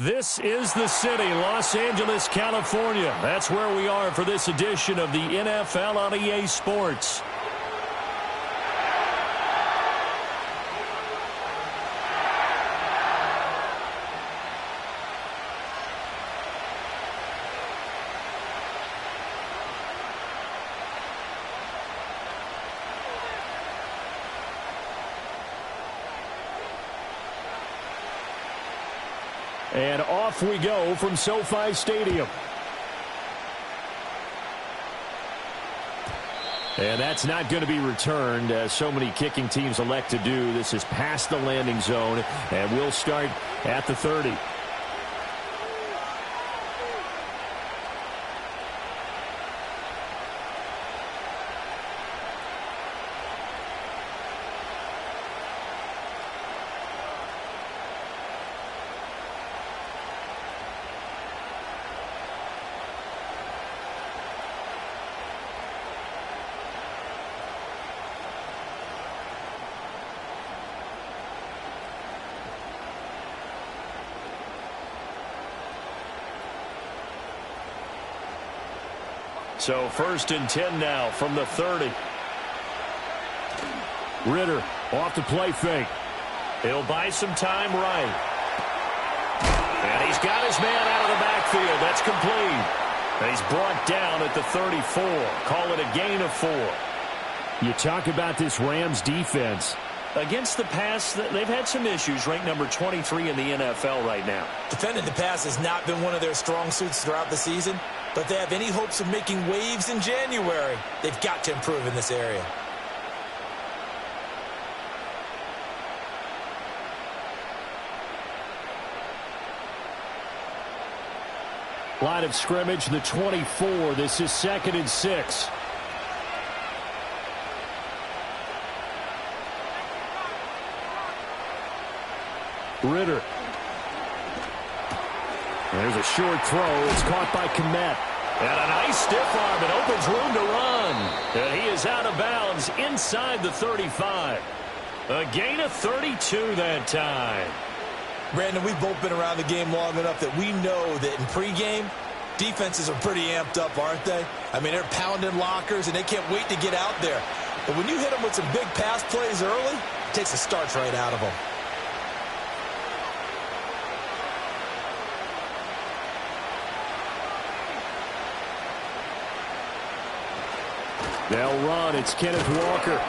This is the city, Los Angeles, California. That's where we are for this edition of the NFL on EA Sports. And off we go from SoFi Stadium. And that's not going to be returned, as so many kicking teams elect to do. This is past the landing zone, and we'll start at the 30. So 1st and 10 now from the 30. Ritter off the play fake. He'll buy some time right. And he's got his man out of the backfield. That's complete. And he's brought down at the 34. Call it a gain of 4. You talk about this Rams defense. Against the pass, they've had some issues. Ranked number 23 in the NFL right now. Defending the pass has not been one of their strong suits throughout the season. But they have any hopes of making waves in January, they've got to improve in this area. Line of scrimmage, the 24. This is 2nd and 6. Ritter. There's a short throw. It's caught by Kmet. And a nice stiff arm. It opens room to run. And he is out of bounds inside the 35. A gain of 32 that time. Brandon, we've both been around the game long enough that we know that in pregame, defenses are pretty amped up, aren't they? I mean, they're pounding lockers, and they can't wait to get out there. But when you hit them with some big pass plays early, it takes the starch right out of them. They'll run. It's Kenneth Walker.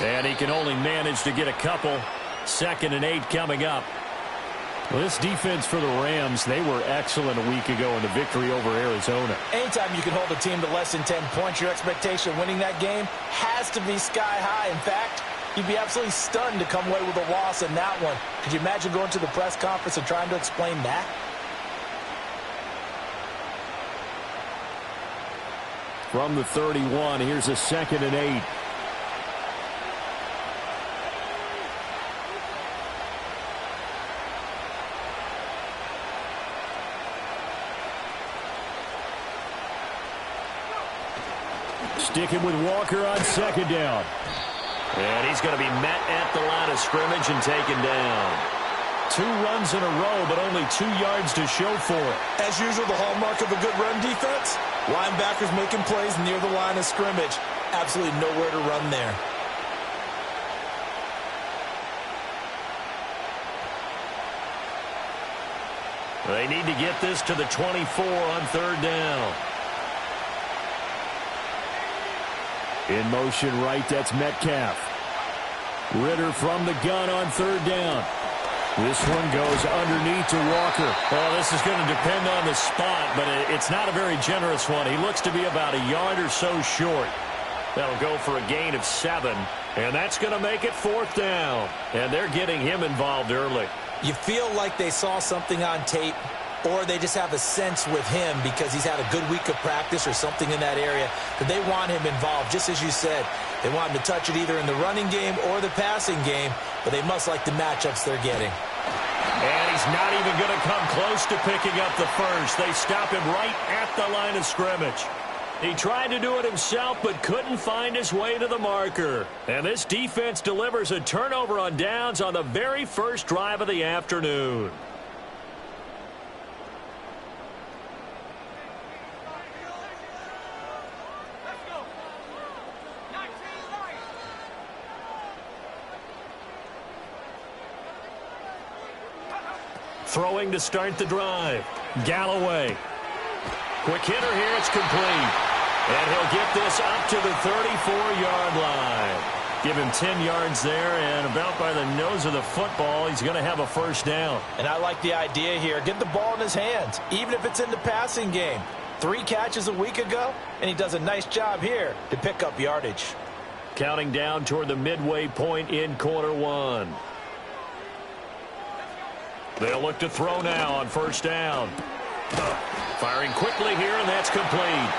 And he can only manage to get a couple. 2nd and 8 coming up. Well, this defense for the Rams, they were excellent a week ago in the victory over Arizona. Anytime you can hold a team to less than 10 points, your expectation of winning that game has to be sky high. In fact, you'd be absolutely stunned to come away with a loss in that one. Could you imagine going to the press conference and trying to explain that? From the 31, here's a 2nd and 8. Sticking with Walker on 2nd down. And he's going to be met at the line of scrimmage and taken down. 2 runs in a row, but only 2 yards to show for it. As usual, the hallmark of a good run defense, linebackers making plays near the line of scrimmage. Absolutely nowhere to run there. They need to get this to the 24 on 3rd down. In motion right, that's Metcalf. Ritter from the gun on 3rd down. This one goes underneath to Walker. Well, this is going to depend on the spot, but it's not a very generous one. He looks to be about a yard or so short. That'll go for a gain of 7, and that's going to make it 4th down. And they're getting him involved early. You feel like they saw something on tape, or they just have a sense with him because he's had a good week of practice or something in that area that they want him involved. Just as you said, they want him to touch it either in the running game or the passing game, but they must like the matchups they're getting. And he's not even going to come close to picking up the first. They stop him right at the line of scrimmage. He tried to do it himself, but couldn't find his way to the marker. And this defense delivers a turnover on downs on the very first drive of the afternoon. throwing to start the drive. Galloway. Quick hitter here. It's complete. And he'll get this up to the 34-yard line. Give him 10 yards there, and about by the nose of the football, he's going to have a first down. And I like the idea here. Get the ball in his hands, even if it's in the passing game. 3 catches a week ago, and he does a nice job here to pick up yardage. Counting down toward the midway point in quarter 1. They'll look to throw now on first down. Firing quickly here, and that's complete.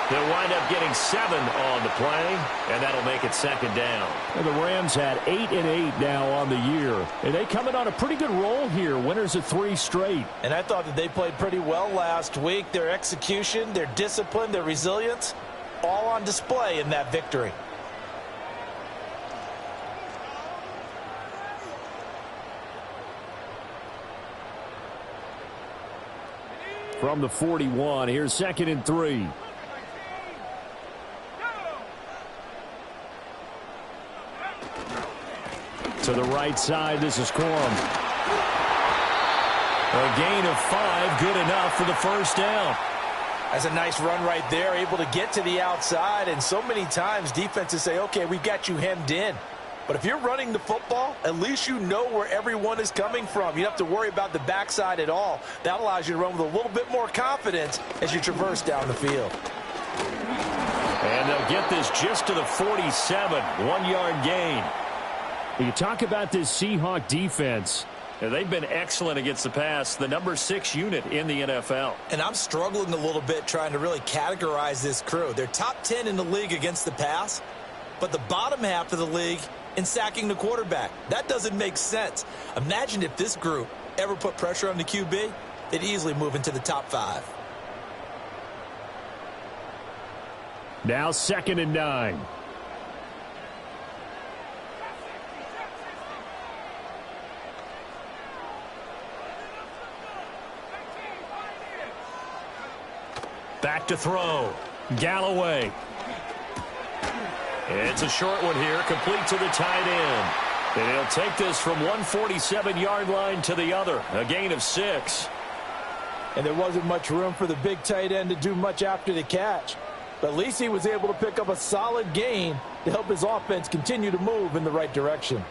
They'll wind up getting 7 on the play, and that'll make it second down. And the Rams had 8-8 now on the year, and they come in on a pretty good roll here, winners of 3 straight. And I thought that they played pretty well last week. Their execution, their discipline, their resilience, all on display in that victory. From the 41, here's 2nd and 3. To the right side, this is Corum. A gain of 5, good enough for the first down. That's a nice run right there, able to get to the outside, and so many times defenses say, okay, we've got you hemmed in. But if you're running the football, at least you know where everyone is coming from. You don't have to worry about the backside at all. That allows you to run with a little bit more confidence as you traverse down the field. And they'll get this just to the 47, 1-yard gain. You talk about this Seahawk defense. They've been excellent against the pass, the number 6 unit in the NFL. And I'm struggling a little bit trying to really categorize this crew. They're top 10 in the league against the pass, but the bottom half of the league in sacking the quarterback. That doesn't make sense. Imagine if this group ever put pressure on the QB, they'd easily move into the top 5. Now 2nd and 9. Back to throw. Galloway. It's a short one here, complete to the tight end. And he'll take this from 147-yard line to the other, a gain of 6. And there wasn't much room for the big tight end to do much after the catch. But at least he was able to pick up a solid gain to help his offense continue to move in the right direction.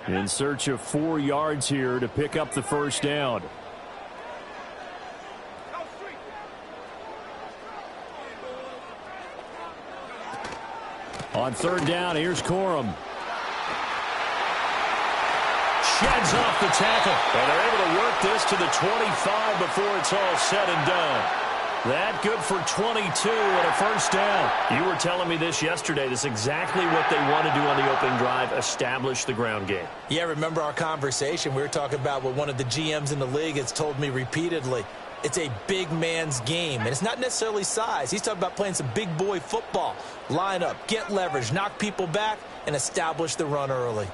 In search of 4 yards here to pick up the first down. On 3rd down, here's Corum. Sheds off the tackle. And they're able to work this to the 25 before it's all said and done. That good for 22 and a first down. You were telling me this yesterday. This is exactly what they want to do on the opening drive, establish the ground game. Yeah, remember our conversation. We were talking about what one of the GMs in the league has told me repeatedly. It's a big man's game, and it's not necessarily size. He's talking about playing some big boy football. Line up, get leverage, knock people back, and establish the run early.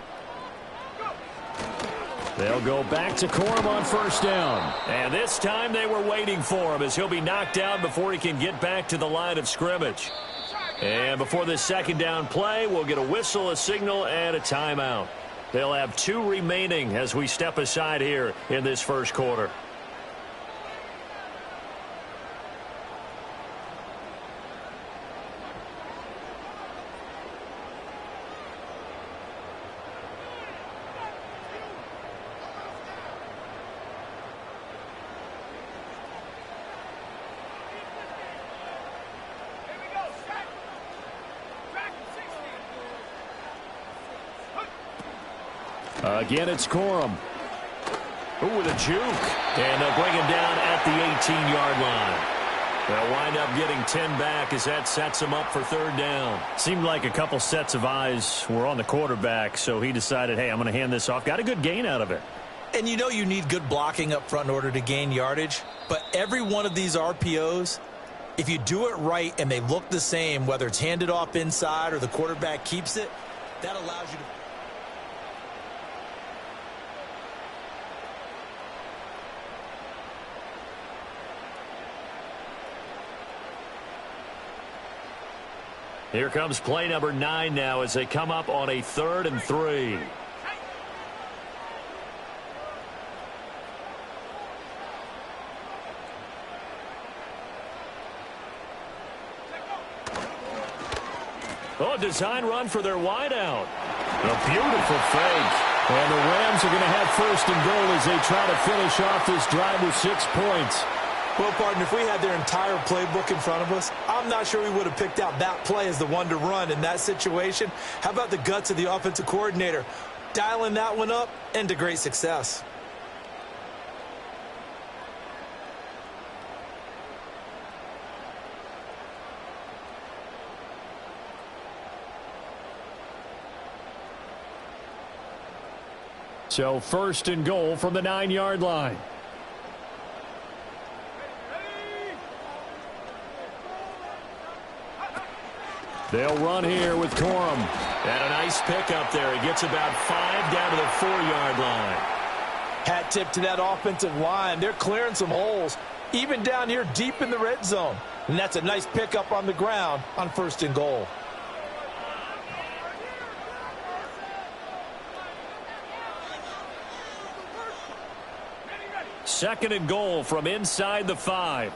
They'll go back to Corum on first down. And this time they were waiting for him as he'll be knocked down before he can get back to the line of scrimmage. And before this second down play, we'll get a whistle, a signal, and a timeout. They'll have 2 remaining as we step aside here in this first quarter. Again, it's Corum. Ooh, with a juke. And they'll bring him down at the 18-yard line. They'll wind up getting 10 back as that sets him up for 3rd down. Seemed like a couple sets of eyes were on the quarterback, so he decided, hey, I'm going to hand this off. Got a good gain out of it. And you know you need good blocking up front in order to gain yardage, but every one of these RPOs If you do it right and they look the same, whether it's handed off inside or the quarterback keeps it, that allows you to... Here comes play number 9 now as they come up on a 3rd and 3. Oh, design run for their wideout. A beautiful fake. And the Rams are going to have 1st and goal as they try to finish off this drive with 6 points. Well, partner, if we had their entire playbook in front of us, I'm not sure we would have picked out that play as the one to run in that situation. How about the guts of the offensive coordinator? Dialing that one up into great success. So 1st and goal from the 9-yard line. They'll run here with Corum. And a nice pick up there. He gets about 5 down to the 4-yard line. Hat tip to that offensive line. They're clearing some holes, even down here deep in the red zone. And that's a nice pickup on the ground on 1st and goal. Second and goal from inside the 5.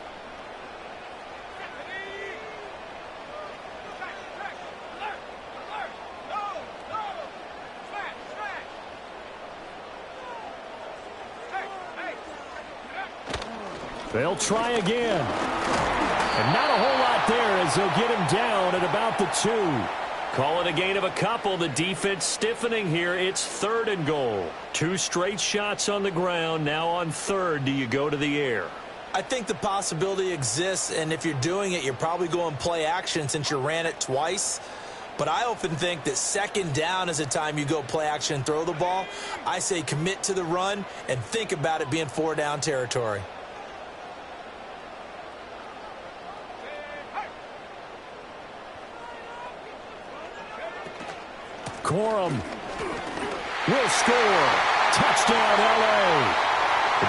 They'll try again. And not a whole lot there as they'll get him down at about the 2. Call it a gain of a couple. The defense stiffening here. It's 3rd and goal. 2 straight shots on the ground. Now on 3rd, do you go to the air? I think the possibility exists, and if you're doing it, you're probably going play action since you ran it twice. But I often think that 2nd down is the time you go play action and throw the ball. I say commit to the run and think about it being 4-down territory. Corum will score. Touchdown, L.A.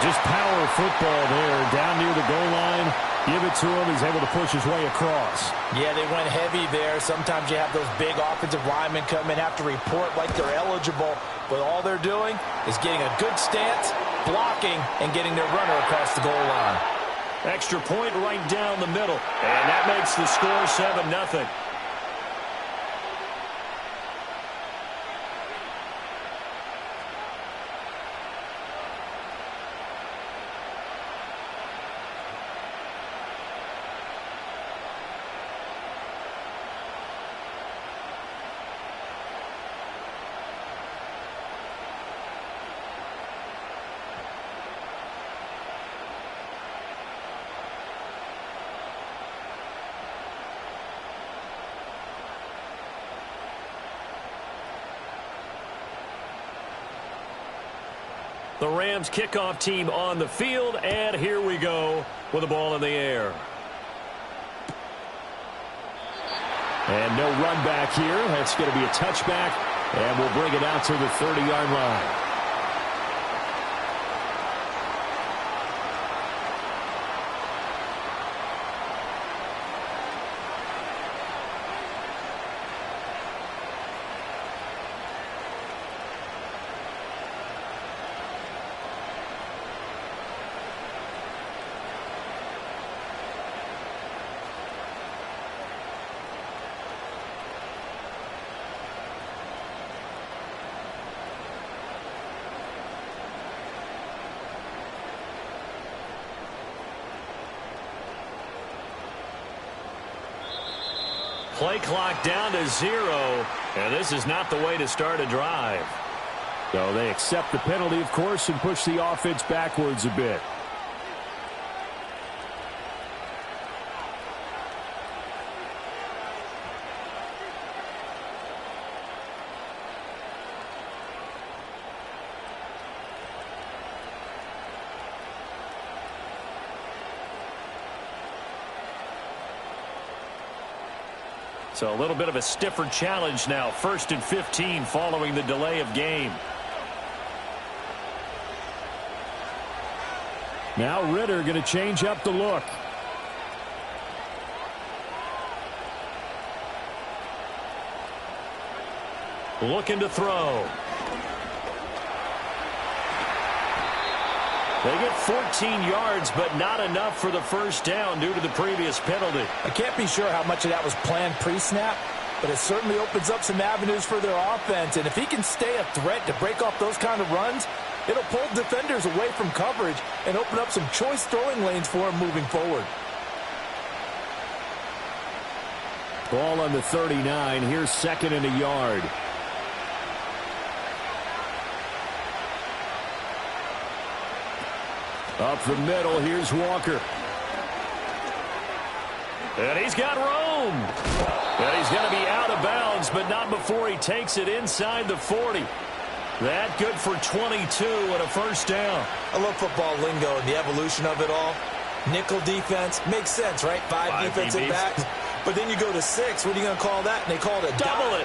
Just power football there down near the goal line. Give it to him. He's able to push his way across. Yeah, they went heavy there. Sometimes you have those big offensive linemen come in, have to report like they're eligible. But all they're doing is getting a good stance, blocking, and getting their runner across the goal line. Extra point right down the middle. And that makes the score 7-0. The Rams kickoff team on the field, and here we go with the ball in the air. And no run back here. That's going to be a touchback, and we'll bring it out to the 30-yard line. Play clock down to 0, and this is not the way to start a drive. So they accept the penalty, of course, and push the offense backwards a bit. So a little bit of a stiffer challenge now. 1st and 15 following the delay of game. Now Ritter going to change up the look. Looking to throw. They get 14 yards, but not enough for the first down due to the previous penalty. I can't be sure how much of that was planned pre-snap, but it certainly opens up some avenues for their offense. And if he can stay a threat to break off those kind of runs, it'll pull defenders away from coverage and open up some choice throwing lanes for him moving forward. Ball on the 39. Here's 2nd and a yard. Up the middle, here's Walker. And he's got room. And he's going to be out of bounds, but not before he takes it inside the 40. That good for 22 and a first down. I love football lingo and the evolution of it all. Nickel defense makes sense, right? Five defensive backs. But then you go to 6. What are you going to call that? And they call it a double dime.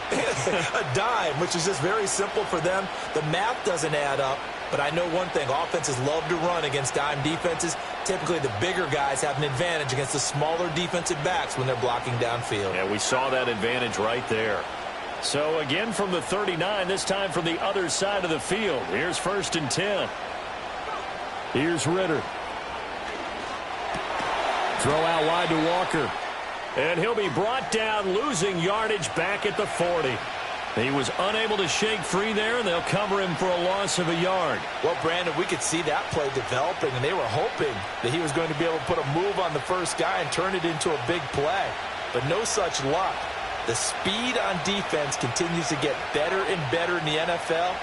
A dime, which is just very simple for them. The math doesn't add up. But I know one thing. Offenses love to run against dime defenses. Typically, the bigger guys have an advantage against the smaller defensive backs when they're blocking downfield. Yeah, we saw that advantage right there. So, again from the 39, this time from the other side of the field. Here's 1st and 10. Here's Ritter. Throw out wide to Walker. And he'll be brought down, losing yardage back at the 40. He was unable to shake free there, and they'll cover him for a loss of a yard. Well, Brandon, we could see that play developing, and they were hoping that he was going to be able to put a move on the first guy and turn it into a big play. But no such luck. The speed on defense continues to get better and better in the NFL.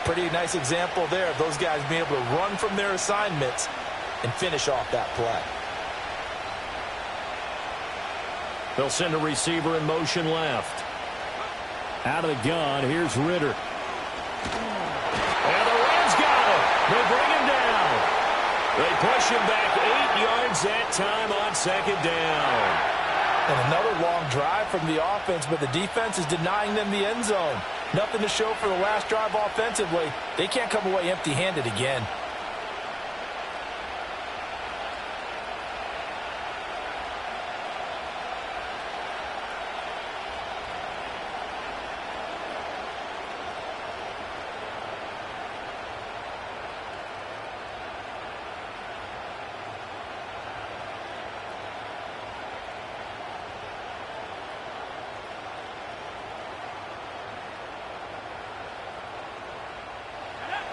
Pretty nice example there of those guys being able to run from their assignments and finish off that play. They'll send a receiver in motion left. Out of the gun, here's Ritter. And the Rams got him. They bring him down. They push him back 8 yards that time on 2nd down. And another long drive from the offense, but the defense is denying them the end zone. Nothing to show for the last drive offensively. They can't come away empty-handed again.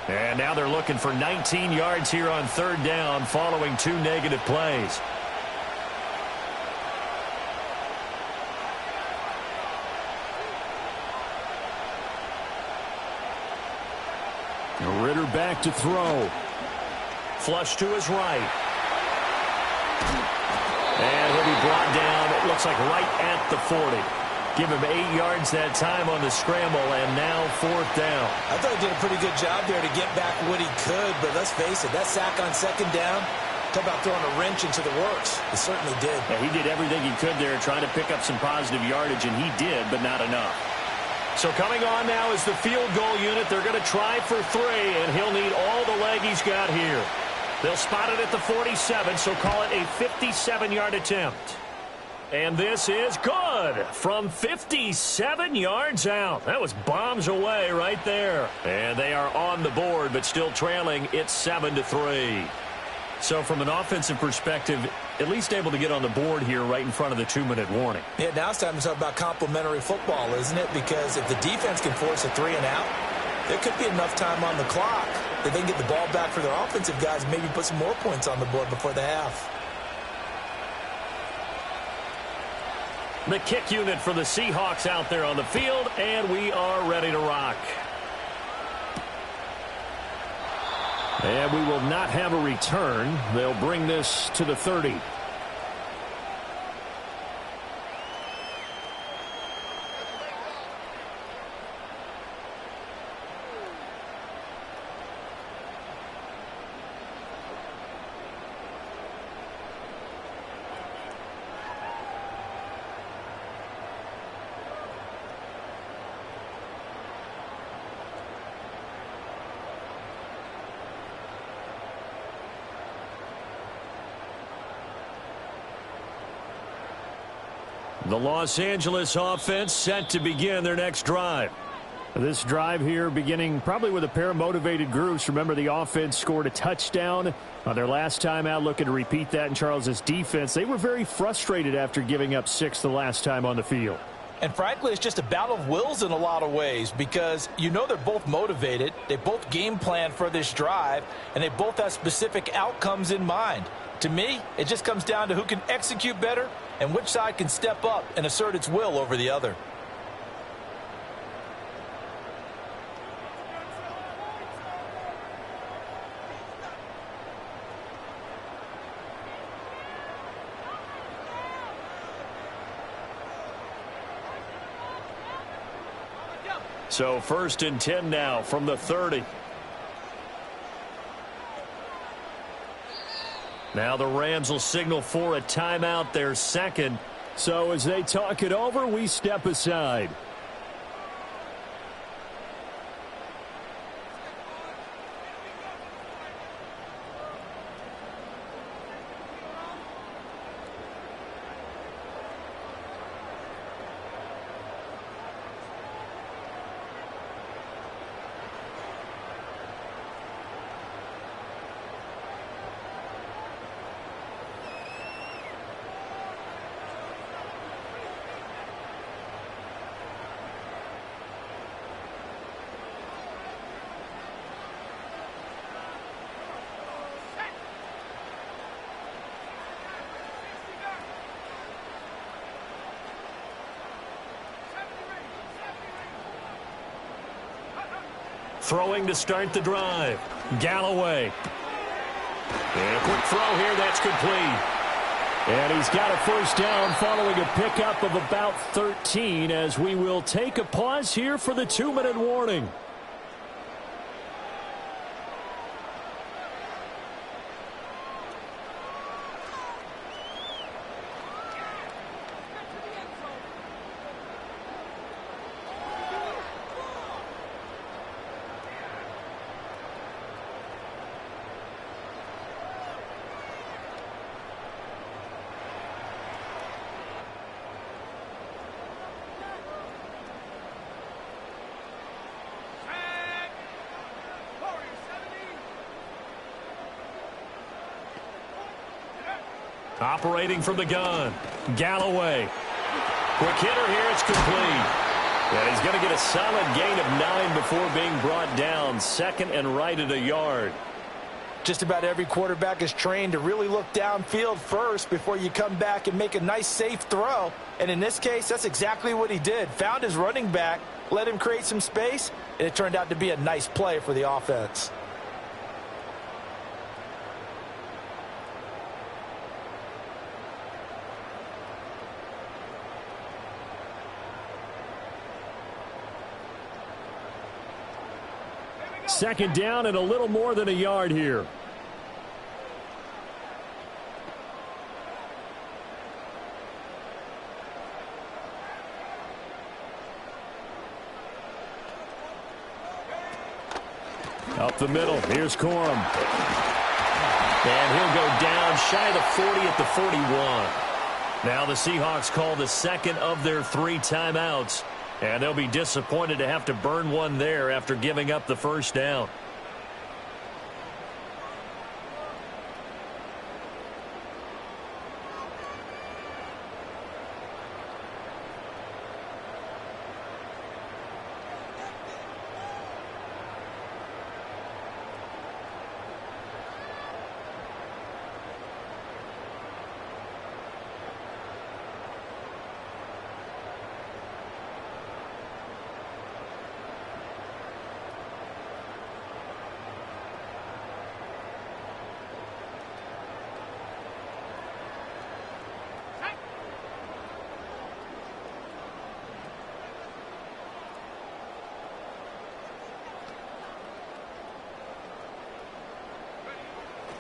And now they're looking for 19 yards here on 3rd down following 2 negative plays. Ritter back to throw. Flush to his right. And he'll be brought down, it looks like right at the 40. Give him 8 yards that time on the scramble, and now 4th down. I thought he did a pretty good job there to get back what he could, but let's face it, that sack on 2nd down, talk about throwing a wrench into the works. He certainly did. Yeah, he did everything he could there, trying to pick up some positive yardage, and he did, but not enough. So coming on now is the field goal unit. They're going to try for 3, and he'll need all the leg he's got here. They'll spot it at the 47, so call it a 57-yard attempt. And this is good from 57 yards out. That was bombs away right there. And they are on the board, but still trailing. It's 7-3. So from an offensive perspective, at least able to get on the board here right in front of the 2-minute warning. Yeah, now it's time to talk about complementary football, isn't it? Because if the defense can force a 3 and out, there could be enough time on the clock that they can get the ball back for their offensive guys and maybe put some more points on the board before the half. The kick unit for the Seahawks out there on the field, and we are ready to rock. And we will not have a return. They'll bring this to the 30. The Los Angeles offense set to begin their next drive. This drive here beginning probably with a pair of motivated groups. Remember, the offense scored a touchdown on their last time out, looking to repeat that in Charles' defense. They were very frustrated after giving up 6 the last time on the field. And frankly, it's just a battle of wills in a lot of ways because you know they're both motivated. They both game plan for this drive, and they both have specific outcomes in mind. To me, it just comes down to who can execute better and which side can step up and assert its will over the other. So 1st and 10 now from the 30. Now the Rams will signal for a timeout, their second. So as they talk it over, we step aside. Throwing to start the drive. Galloway. And a quick throw here. That's complete. And he's got a first down following a pickup of about 13 as we will take a pause here for the 2-minute warning. Operating from the gun. Galloway. Quick hitter here. It's complete. And he's going to get a solid gain of 9 before being brought down. 2nd and right at a yard. Just about every quarterback is trained to really look downfield first before you come back and make a nice, safe throw. And in this case, that's exactly what he did. Found his running back, let him create some space, and it turned out to be a nice play for the offense. Second down and a little more than a yard here. Up the middle. Here's Corum. And he'll go down shy of the 40 at the 41. Now the Seahawks call the second of their 3 timeouts. And they'll be disappointed to have to burn one there after giving up the first down.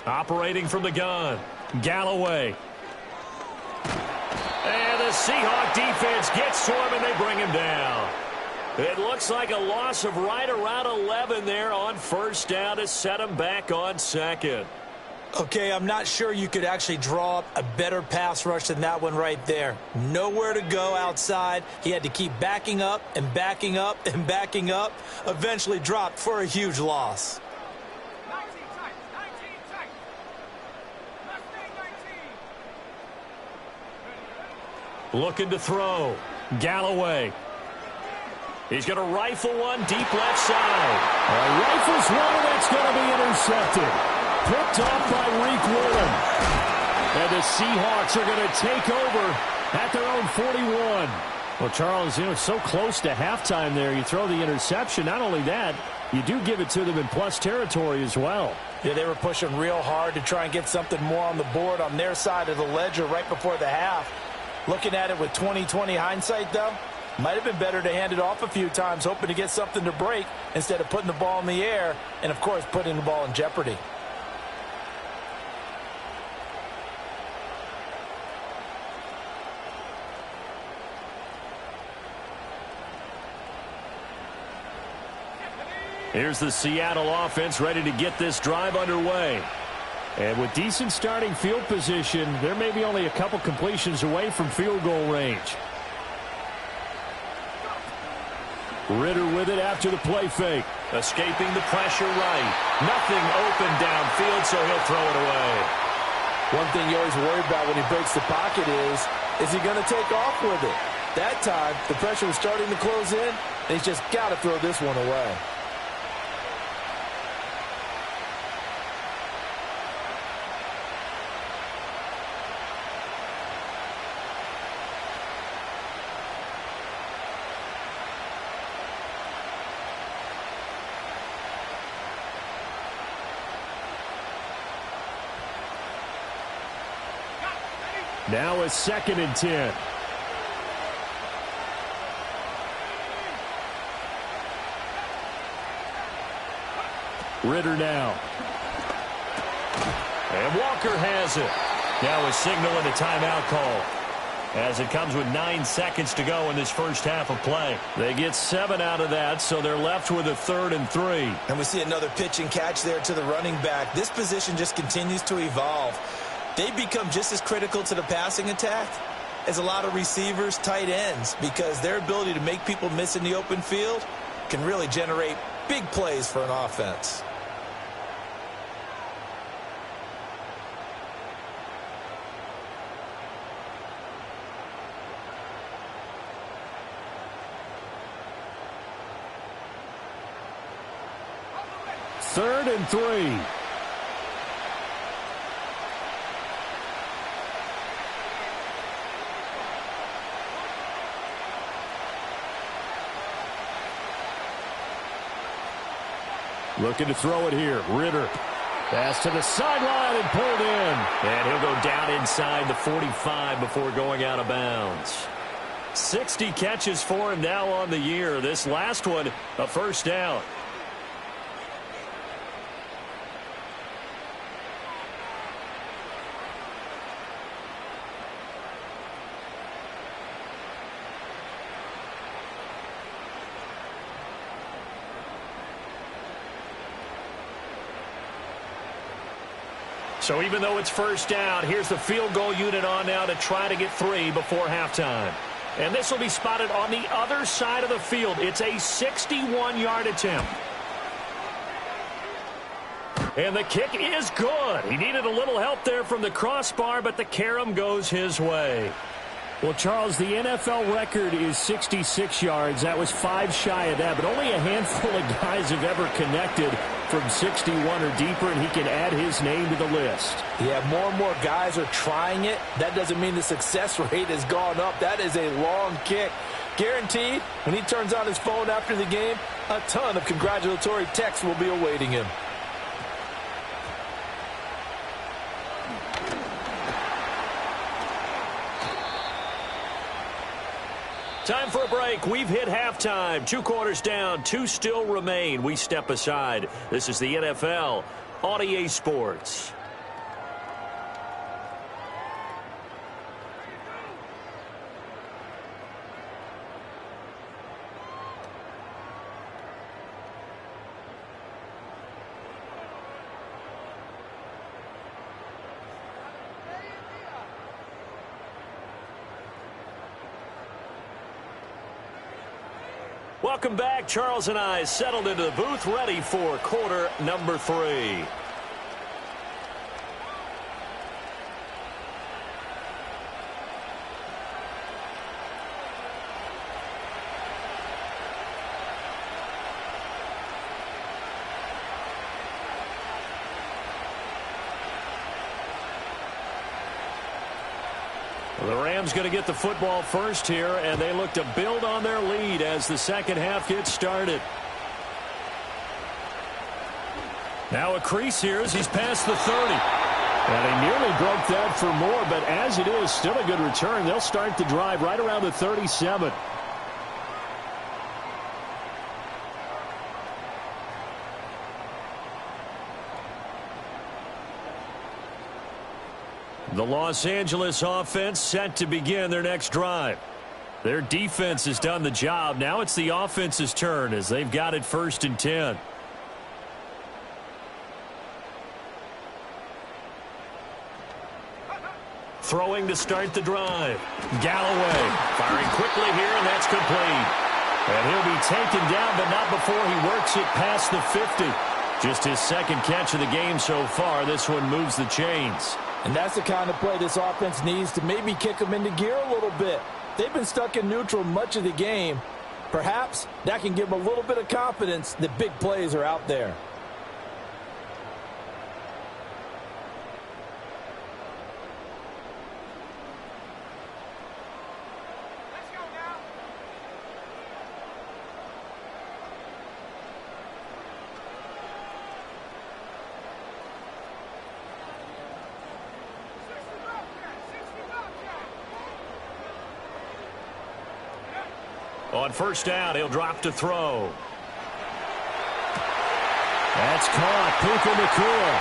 Operating from the gun, Galloway. And the Seahawk defense gets to him, and they bring him down. It looks like a loss of right around 11 there on first down to set him back on second. Okay, I'm not sure you could actually draw up a better pass rush than that one right there. Nowhere to go outside. He had to keep backing up and backing up and backing up. Eventually dropped for a huge loss. 19 tight. Let's stay 19. Looking to throw. Galloway. He's going to rifle one deep left side. Rifles one, that's going to be intercepted. Picked off by Reek Woolen. And the Seahawks are going to take over at their own 41. Well, Charles, it's so close to halftime there. You throw the interception. Not only that, you do give it to them in plus territory as well. Yeah, they were pushing real hard to try and get something more on the board on their side of the ledger right before the half. Looking at it with 20/20 hindsight, though, might have been better to hand it off a few times, hoping to get something to break instead of putting the ball in the air and, of course, putting the ball in jeopardy. Here's the Seattle offense ready to get this drive underway. And with decent starting field position, they're maybe only a couple completions away from field goal range. Ritter with it after the play fake. Escaping the pressure right. Nothing open downfield, so he'll throw it away. One thing you always worry about when he breaks the pocket is he going to take off with it? That time, the pressure was starting to close in, and he's just got to throw this one away. Now it's 2nd and 10. Ritter now. And Walker has it. Now a signal and a timeout call, as it comes with 9 seconds to go in this first half of play. They get 7 out of that, so they're left with a 3rd and 3. And we see another pitch and catch there to the running back. This position just continues to evolve. They become just as critical to the passing attack as a lot of receivers, tight ends, because their ability to make people miss in the open field can really generate big plays for an offense. Third and 3. Looking to throw it here. Ritter. Pass to the sideline and pulled in. And he'll go down inside the 45 before going out of bounds. 60 catches for him now on the year. This last one, a first down. So even though it's first down, here's the field goal unit on now to try to get 3 before halftime. And this will be spotted on the other side of the field. It's a 61-yard attempt. And the kick is good. He needed a little help there from the crossbar, but the carom goes his way. Well, Charles, the NFL record is 66 yards. That was 5 shy of that, but only a handful of guys have ever connected from 61 or deeper, and he can add his name to the list. Yeah, more and more guys are trying it. That doesn't mean the success rate has gone up. That is a long kick. Guaranteed, when he turns on his phone after the game, a ton of congratulatory texts will be awaiting him. Time for a break. We've hit halftime. 2 quarters down. 2 still remain. We step aside. This is the NFL on EA Sports. Welcome back. Charles and I settled into the booth, ready for quarter number 3. The Rams going to get the football first here, and they look to build on their lead as the second half gets started. Now a crease here as he's past the 30. And he nearly broke that for more, but as it is, still a good return. They'll start the drive right around the 37. The Los Angeles offense set to begin their next drive. Their defense has done the job. Now it's the offense's turn as they've got it 1st and 10. Throwing to start the drive. Galloway firing quickly here, and that's complete. And he'll be taken down, but not before he works it past the 50. Just his second catch of the game so far. This one moves the chains. And that's the kind of play this offense needs to maybe kick them into gear a little bit. They've been stuck in neutral much of the game. Perhaps that can give them a little bit of confidence that big plays are out there. Let's go now. On first down, he'll drop to throw. That's caught. Puka Nacua.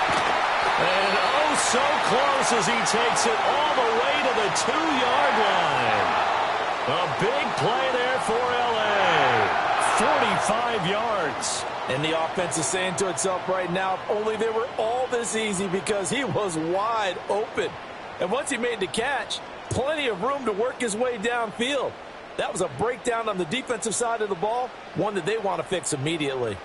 And oh, so close as he takes it all the way to the 2-yard line. A big play there for L.A. 45 yards. And the offense is saying to itself right now, if only they were all this easy, because he was wide open. And once he made the catch, plenty of room to work his way downfield. That was a breakdown on the defensive side of the ball, one that they want to fix immediately.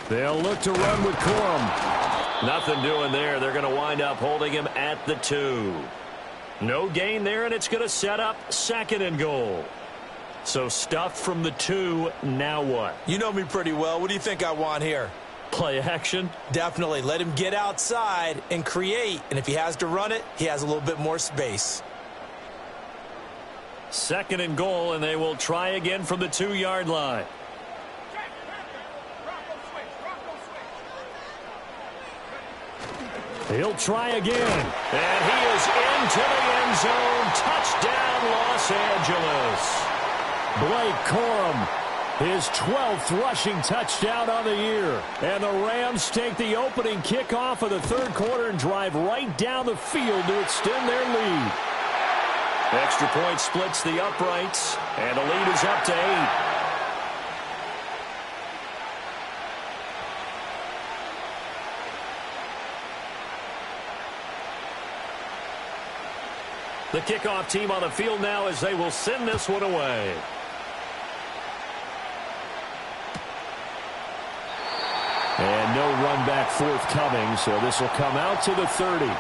They'll look to run with Corum. Nothing doing there. They're going to wind up holding him at the 2. No gain there, and it's going to set up 2nd and goal. So stuffed from the 2, now what? You know me pretty well. What do you think I want here? Play action? Definitely. Let him get outside and create. And if he has to run it, he has a little bit more space. 2nd and goal, and they will try again from the 2-yard line. He'll try again. And he is into the end zone. Touchdown, Los Angeles. Blake Corum, his 12th rushing touchdown on the year. And the Rams take the opening kickoff of the 3rd quarter and drive right down the field to extend their lead. Extra point splits the uprights, and the lead is up to 8. The kickoff team on the field now as they will send this one away. And no run back forthcoming, so this will come out to the 30.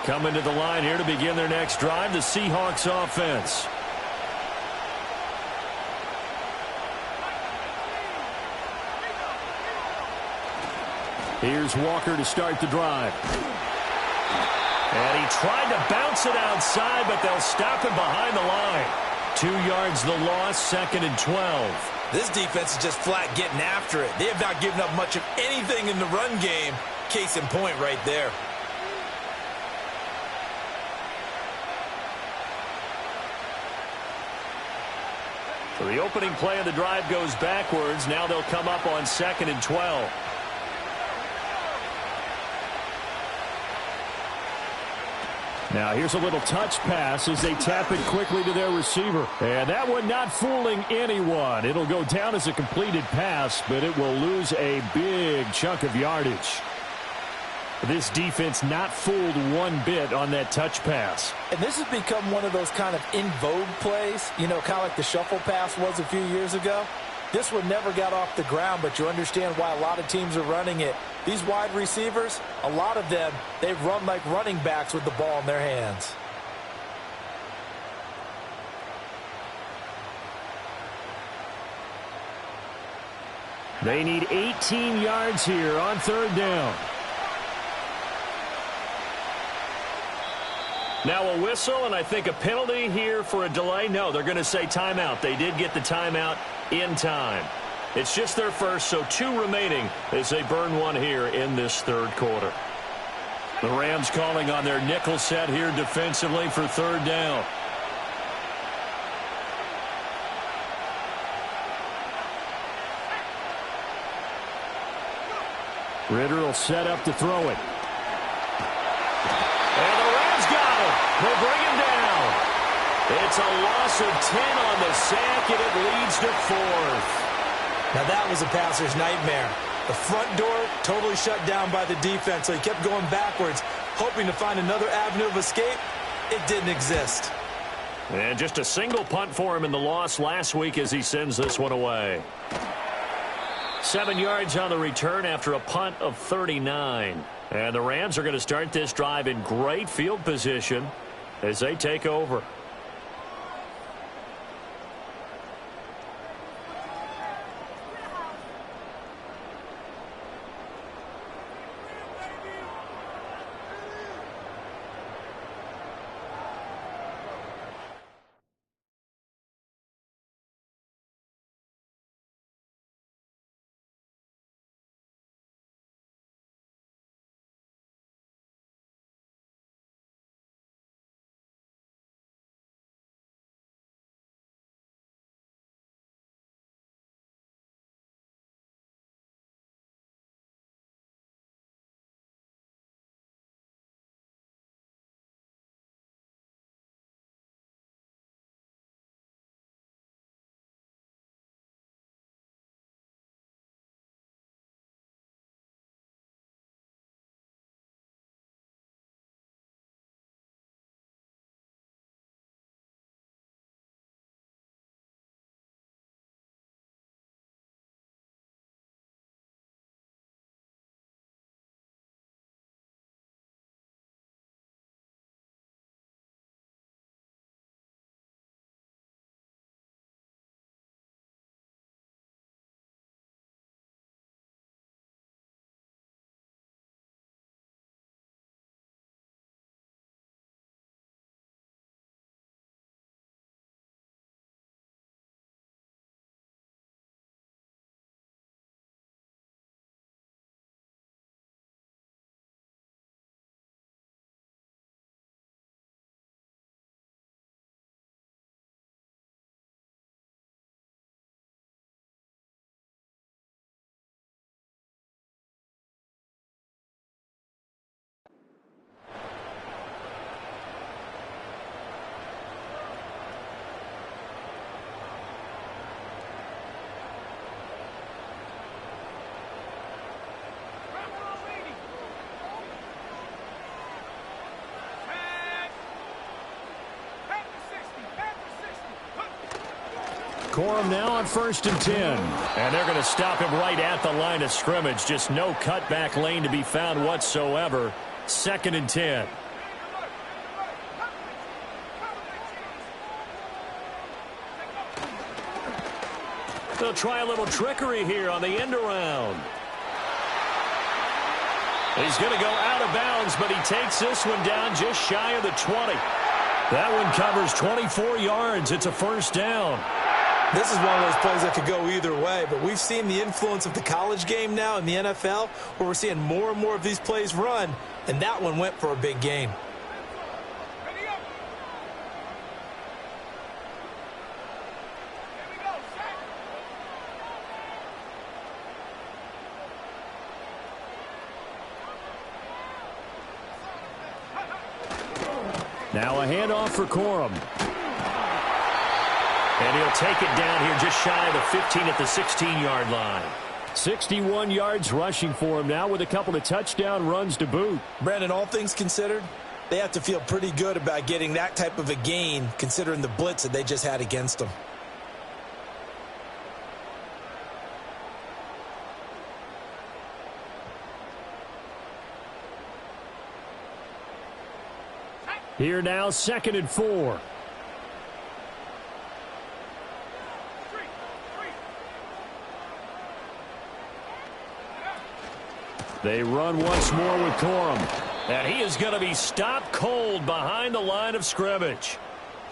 Coming to the line here to begin their next drive, the Seahawks offense. Here's Walker to start the drive. And he tried to bounce it outside, but they'll stop him behind the line. 2 yards the loss, 2nd and 12. This defense is just flat getting after it. They have not given up much of anything in the run game. Case in point right there. So the opening play of the drive goes backwards. Now they'll come up on 2nd and 12. Now here's a little touch pass as they tap it quickly to their receiver. And that one not fooling anyone. It'll go down as a completed pass, but it will lose a big chunk of yardage. This defense not fooled one bit on that touch pass. And this has become one of those kind of in vogue plays, you know, kind of like the shuffle pass was a few years ago. This one never got off the ground, but you understand why a lot of teams are running it. These wide receivers, a lot of them, they run like running backs with the ball in their hands. They need 18 yards here on 3rd down. Now a whistle, and I think a penalty here for a delay. No, they're going to say timeout. They did get the timeout in time. It's just their first, so 2 remaining as they burn one here in this 3rd quarter. The Rams calling on their nickel set here defensively for 3rd down. Ritter will set up to throw it. They bring him down. It's a loss of 10 on the sack, and it leads to 4th. Now that was a passer's nightmare. The front door totally shut down by the defense, so he kept going backwards, hoping to find another avenue of escape. It didn't exist. And just a single punt for him in the loss last week as he sends this one away. 7 yards on the return after a punt of 39. And the Rams are going to start this drive in great field position as they take over. Corum now on 1st and 10. And they're going to stop him right at the line of scrimmage. Just no cutback lane to be found whatsoever. 2nd and 10. They'll try a little trickery here on the end around. He's going to go out of bounds, but he takes this one down just shy of the 20. That one covers 24 yards. It's a 1st down. This is one of those plays that could go either way, but we've seen the influence of the college game now in the NFL, where we're seeing more and more of these plays run, and that one went for a big gain. Now a handoff for Corum. And he'll take it down here just shy of the 15 at the 16-yard line. 61 yards rushing for him now with a couple of touchdown runs to boot. Brandon, all things considered, they have to feel pretty good about getting that type of a gain considering the blitz that they just had against them. Here now, 2nd and 4. They run once more with Corum. And he is going to be stopped cold behind the line of scrimmage.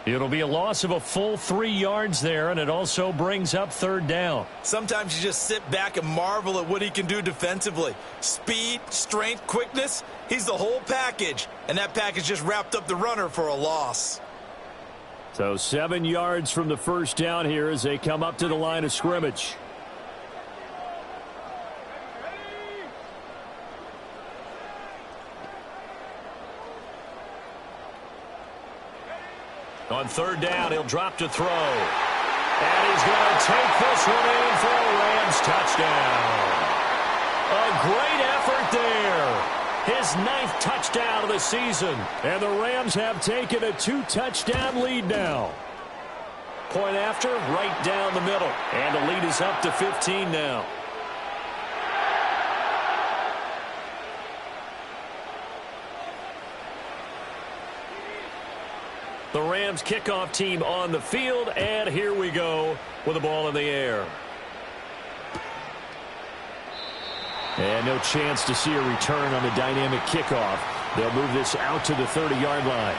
It'll be a loss of a full 3 yards there, and it also brings up 3rd down. Sometimes you just sit back and marvel at what he can do defensively. Speed, strength, quickness, he's the whole package. And that package just wrapped up the runner for a loss. So 7 yards from the first down here as they come up to the line of scrimmage. On 3rd down, he'll drop to throw. And he's going to take this one in for a Rams touchdown. A great effort there. His 9th touchdown of the season. And the Rams have taken a 2-touchdown lead now. Point after, right down the middle. And the lead is up to 15 now. The Rams kickoff team on the field, and here we go with the ball in the air. And no chance to see a return on the dynamic kickoff. They'll move this out to the 30-yard line.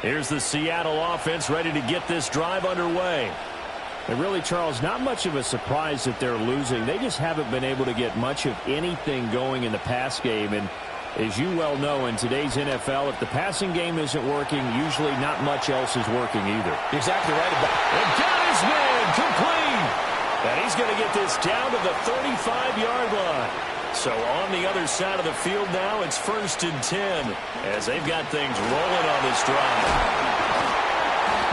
Here's the Seattle offense ready to get this drive underway. And really, Charles, not much of a surprise that they're losing. They just haven't been able to get much of anything going in the pass game. And as you well know, in today's NFL, if the passing game isn't working, usually not much else is working either. You're exactly right about it. And got his man complete. And he's going to get this down to the 35-yard line. So on the other side of the field now, it's 1st and 10 as they've got things rolling on this drive.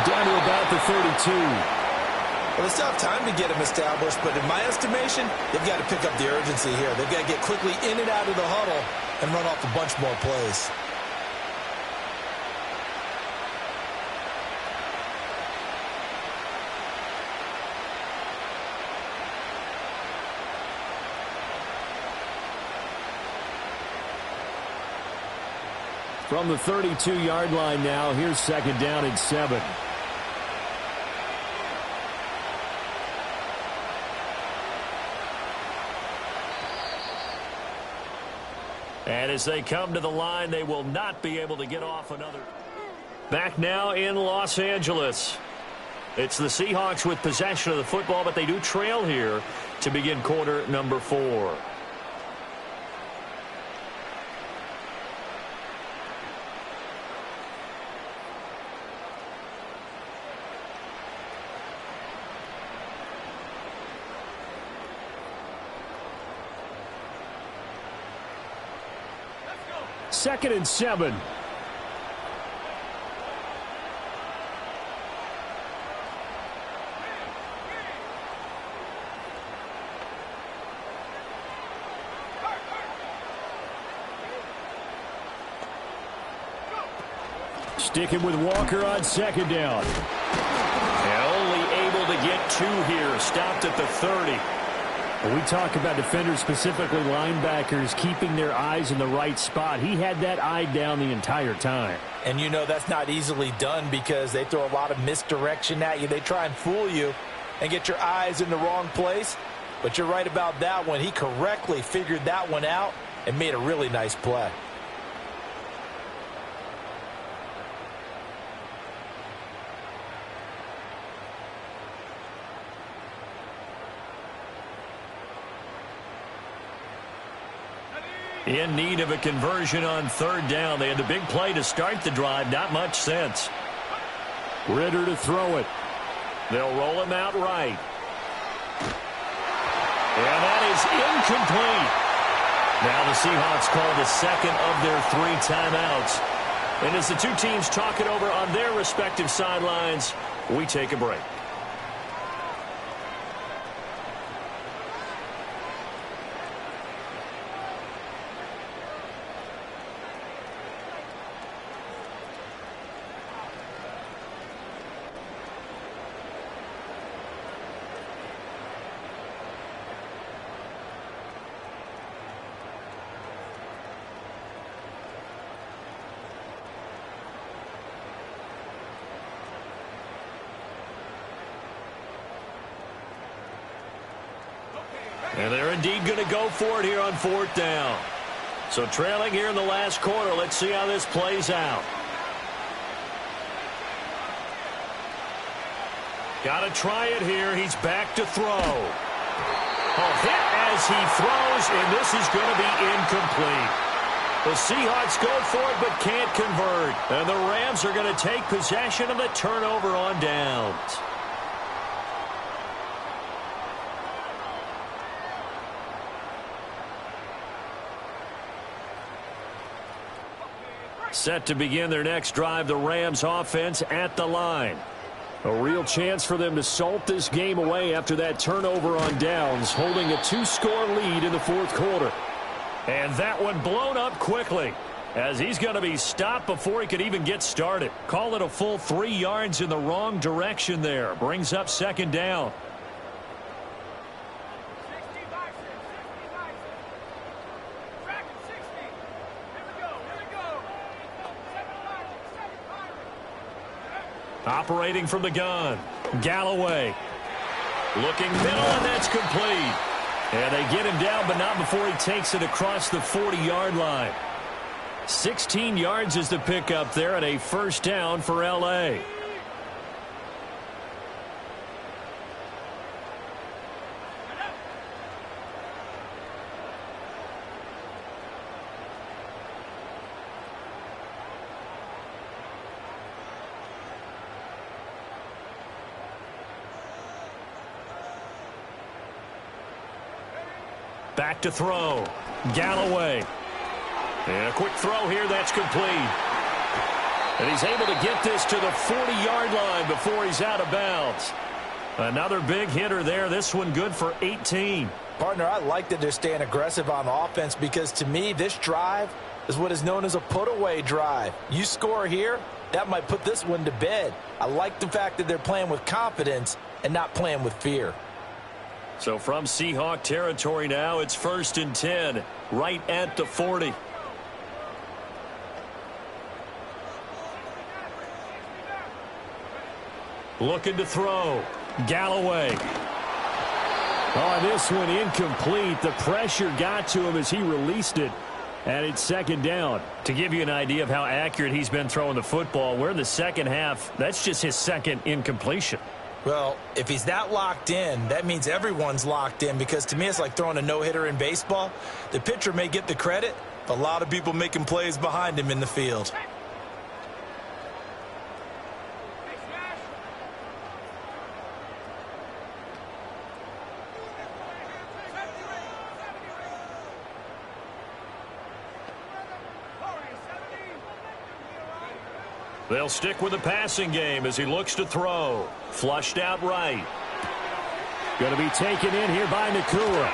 Down to about the 32. Well, they still have time to get him established, but in my estimation, they've got to pick up the urgency here. They've got to get quickly in and out of the huddle and run off a bunch more plays. From the 32-yard line now, here's 2nd down and 7. And as they come to the line, they will not be able to get off another. Back now in Los Angeles. It's the Seahawks with possession of the football, but they do trail here to begin quarter number 4. Second and 7. Sticking with Walker on 2nd down. And only able to get 2 here. Stopped at the 30. When we talk about defenders, specifically linebackers, keeping their eyes in the right spot, he had that eye down the entire time. And you know that's not easily done because they throw a lot of misdirection at you. They try and fool you and get your eyes in the wrong place. But you're right about that one. He correctly figured that one out and made a really nice play. In need of a conversion on third down. They had the big play to start the drive. Not much sense. Ritter to throw it. They'll roll him out right. And that is incomplete. Now the Seahawks call the second of their 3 timeouts. And as the two teams talk it over on their respective sidelines, we take a break. And they're indeed going to go for it here on 4th down. So trailing here in the last quarter. Let's see how this plays out. Got to try it here. He's back to throw. Hit as he throws, and this is going to be incomplete. The Seahawks go for it but can't convert. And the Rams are going to take possession of the turnover on downs. Set to begin their next drive, the Rams offense at the line. A real chance for them to salt this game away after that turnover on downs, holding a 2-score lead in the 4th quarter. And that one blown up quickly, as he's going to be stopped before he could even get started. Call it a full 3 yards in the wrong direction there. Brings up 2nd down. Operating from the gun, Galloway. Looking middle, and that's complete. And they get him down, but not before he takes it across the 40-yard line. 16 yards is the pickup there, and a 1st down for L.A. Back to throw. Galloway. And a quick throw here. That's complete. And he's able to get this to the 40-yard line before he's out of bounds. Another big hitter there. This one good for 18. Partner, I like that they're staying aggressive on offense because, to me, this drive is what is known as a put-away drive. You score here, that might put this one to bed. I like the fact that they're playing with confidence and not playing with fear. So from Seahawk territory now, it's 1st and 10, right at the 40. Looking to throw. Galloway. Oh, this one incomplete. The pressure got to him as he released it. And it's 2nd down. To give you an idea of how accurate he's been throwing the football, we're in the second half. That's just his 2nd incompletion. Well, if he's that locked in, that means everyone's locked in, because to me it's like throwing a no-hitter in baseball. The pitcher may get the credit, but a lot of people making plays behind him in the field. They'll stick with the passing game as he looks to throw. Flushed out right. Going to be taken in here by Nakua.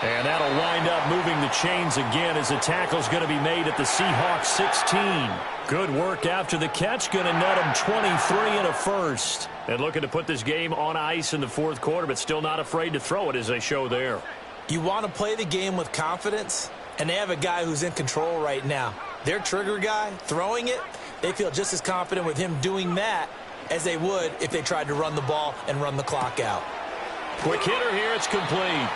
And that'll wind up moving the chains again as the tackle's going to be made at the Seahawks 16. Good work after the catch. Going to net him 23 and a first. And looking to put this game on ice in the 4th quarter, but still not afraid to throw it as they show there. You want to play the game with confidence, and they have a guy who's in control right now. Their trigger guy, throwing it, they feel just as confident with him doing that as they would if they tried to run the ball and run the clock out. Quick hitter here. It's complete.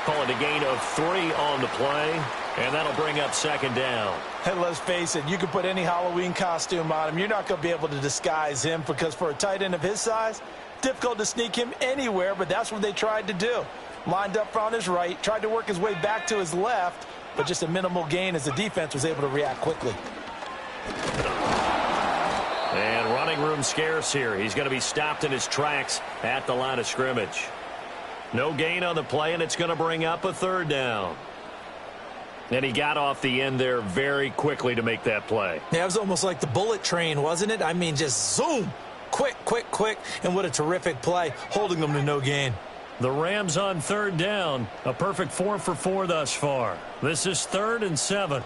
Call it a gain of 3 on the play, and that'll bring up 2nd down. And let's face it, you can put any Halloween costume on him. You're not going to be able to disguise him, because for a tight end of his size, difficult to sneak him anywhere, but that's what they tried to do. Lined up on his right, tried to work his way back to his left, but just a minimal gain as the defense was able to react quickly. And running room scarce here. He's going to be stopped in his tracks at the line of scrimmage. No gain on the play, and it's going to bring up a third down. And he got off the end there very quickly to make that play. Yeah, it was almost like the bullet train, wasn't it? I mean, just zoom. Quick, quick, quick. And what a terrific play, holding them to no gain. The Rams on third down. A perfect 4 for 4 thus far. This is 3rd and 7.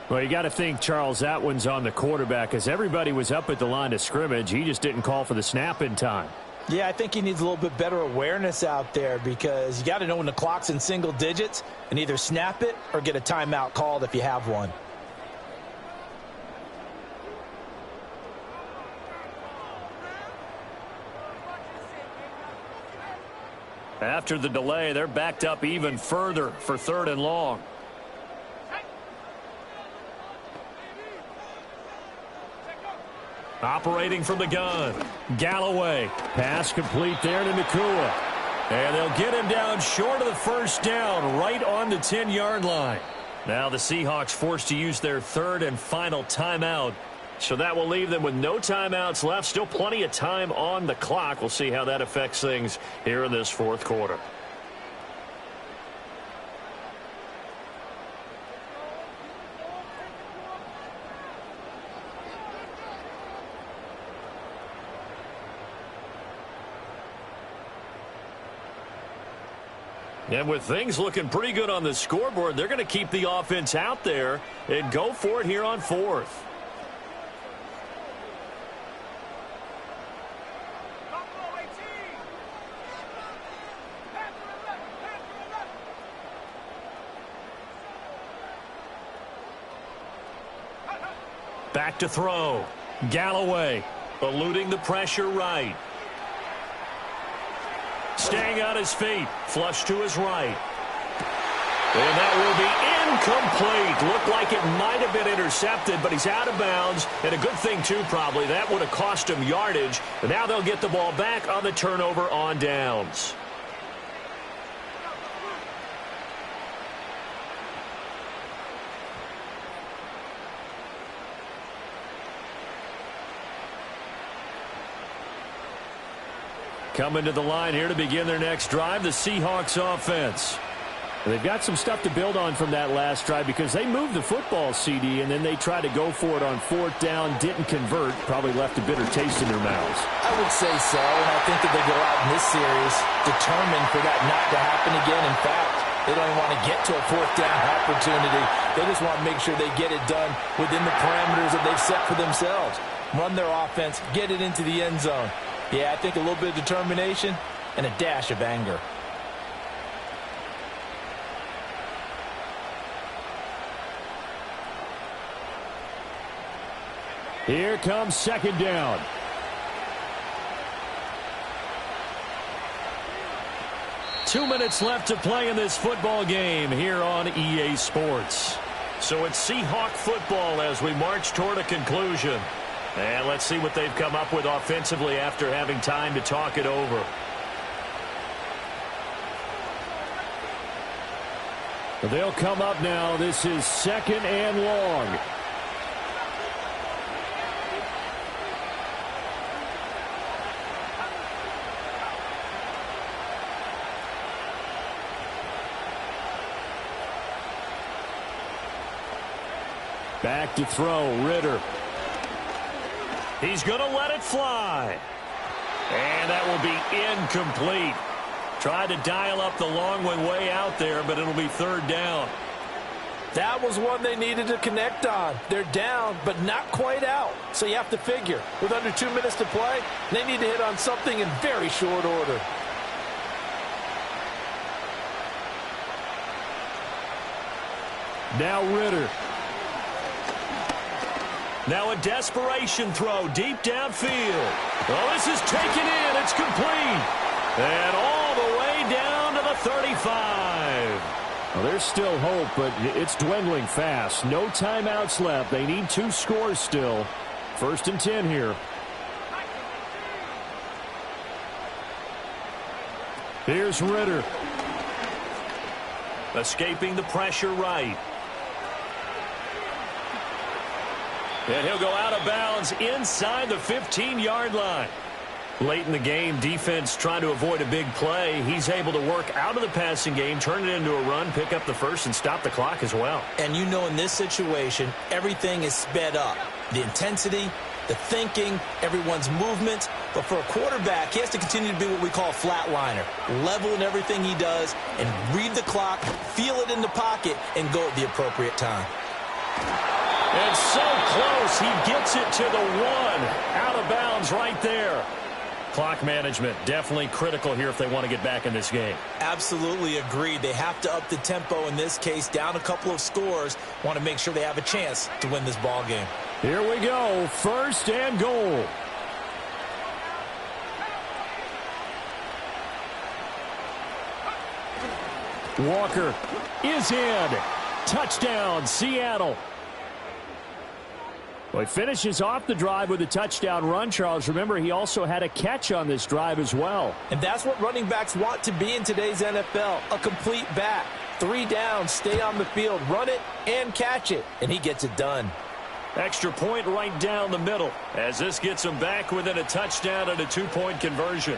Well, you got to think, Charles, that one's on the quarterback as everybody was up at the line of scrimmage. He just didn't call for the snap in time. Yeah, I think he needs a little bit better awareness out there because you got to know when the clock's in single digits and either snap it or get a timeout called if you have one. After the delay, they're backed up even further for 3rd and long. Operating from the gun, Galloway. Pass complete there to Nakua. And they'll get him down short of the first down, right on the 10-yard line. Now the Seahawks forced to use their 3rd and final timeout. So that will leave them with no timeouts left. Still plenty of time on the clock. We'll see how that affects things here in this 4th quarter. And with things looking pretty good on the scoreboard, they're going to keep the offense out there and go for it here on 4th. Back to throw. Galloway eluding the pressure right. Staying on his feet. Flush to his right. And that will be incomplete. Looked like it might have been intercepted, but he's out of bounds. And a good thing, too, probably. That would have cost him yardage. And now they'll get the ball back on the turnover on downs. Coming to the line here to begin their next drive, the Seahawks offense. They've got some stuff to build on from that last drive because they moved the football, CD, and then they tried to go for it on 4th down, didn't convert, probably left a bitter taste in their mouths. I would say so, and I think that they go out in this series determined for that not to happen again. In fact, they don't even want to get to a 4th down opportunity. They just want to make sure they get it done within the parameters that they've set for themselves. Run their offense, get it into the end zone. Yeah, I think a little bit of determination and a dash of anger. Here comes 2nd down. Two minutes left to play in this football game here on EA Sports. So it's Seahawk football as we march toward a conclusion. And let's see what they've come up with offensively after having time to talk it over. They'll come up now. This is 2nd and long. Back to throw, Ritter. He's going to let it fly. And that will be incomplete. Tried to dial up the long one way out there, but it'll be 3rd down. That was one they needed to connect on. They're down, but not quite out. So you have to figure, with under 2 minutes to play, they need to hit on something in very short order. Now Ritter. Now a desperation throw deep downfield. Well, this is taken in. It's complete. And all the way down to the 35. Well, there's still hope, but it's dwindling fast. No timeouts left. They need 2 scores still. 1st and 10 here. Here's Ritter. Escaping the pressure right. And he'll go out of bounds inside the 15-yard line. Late in the game, defense trying to avoid a big play. He's able to work out of the passing game, turn it into a run, pick up the first, and stop the clock as well. And you know in this situation, everything is sped up. The intensity, the thinking, everyone's movement. But for a quarterback, he has to continue to be what we call a flatliner. Level in everything he does and read the clock, feel it in the pocket, and go at the appropriate time. And so close, he gets it to the 1. Out of bounds right there. Clock management definitely critical here if they want to get back in this game. Absolutely agreed. They have to up the tempo in this case, down a couple of scores. Want to make sure they have a chance to win this ball game. Here we go, 1st and goal. Walker is in. Touchdown, Seattle. Well, he finishes off the drive with a touchdown run, Charles. Remember, he also had a catch on this drive as well. And that's what running backs want to be in today's NFL, a complete back. 3 downs, stay on the field, run it, and catch it. And he gets it done. Extra point right down the middle as this gets him back within a touchdown and a 2-point conversion.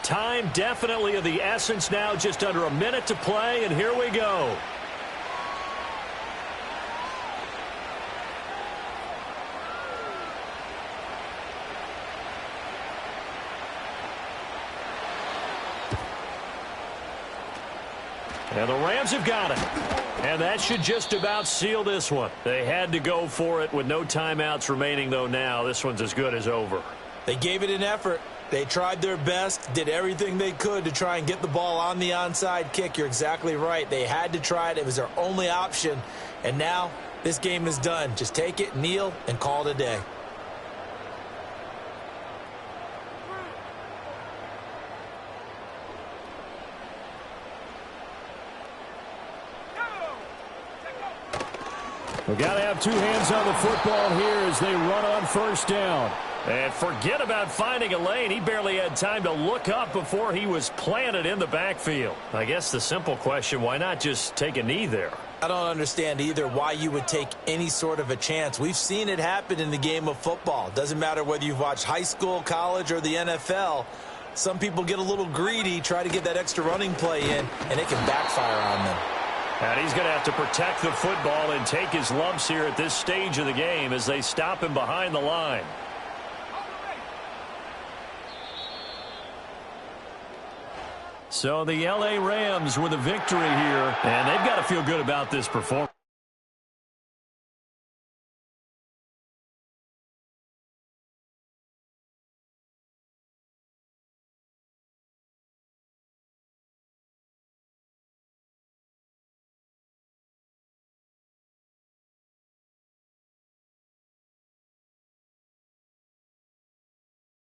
Time definitely of the essence now, just under a minute to play, and here we go. And the Rams have got it. And that should just about seal this one. They had to go for it with no timeouts remaining, though now. This one's as good as over. They gave it an effort. They tried their best, did everything they could to try and get the ball on the onside kick. You're exactly right. They had to try it. It was their only option. And now this game is done. Just take it, kneel, and call it a day. We've got to have 2 hands on the football here as they run on 1st down. And forget about finding a lane. He barely had time to look up before he was planted in the backfield. I guess the simple question, why not just take a knee there? I don't understand either why you would take any sort of a chance. We've seen it happen in the game of football. Doesn't matter whether you've watched high school, college, or the NFL. Some people get a little greedy, try to get that extra running play in, and it can backfire on them. And he's going to have to protect the football and take his lumps here at this stage of the game as they stop him behind the line. So the L.A. Rams with a victory here, and they've got to feel good about this performance.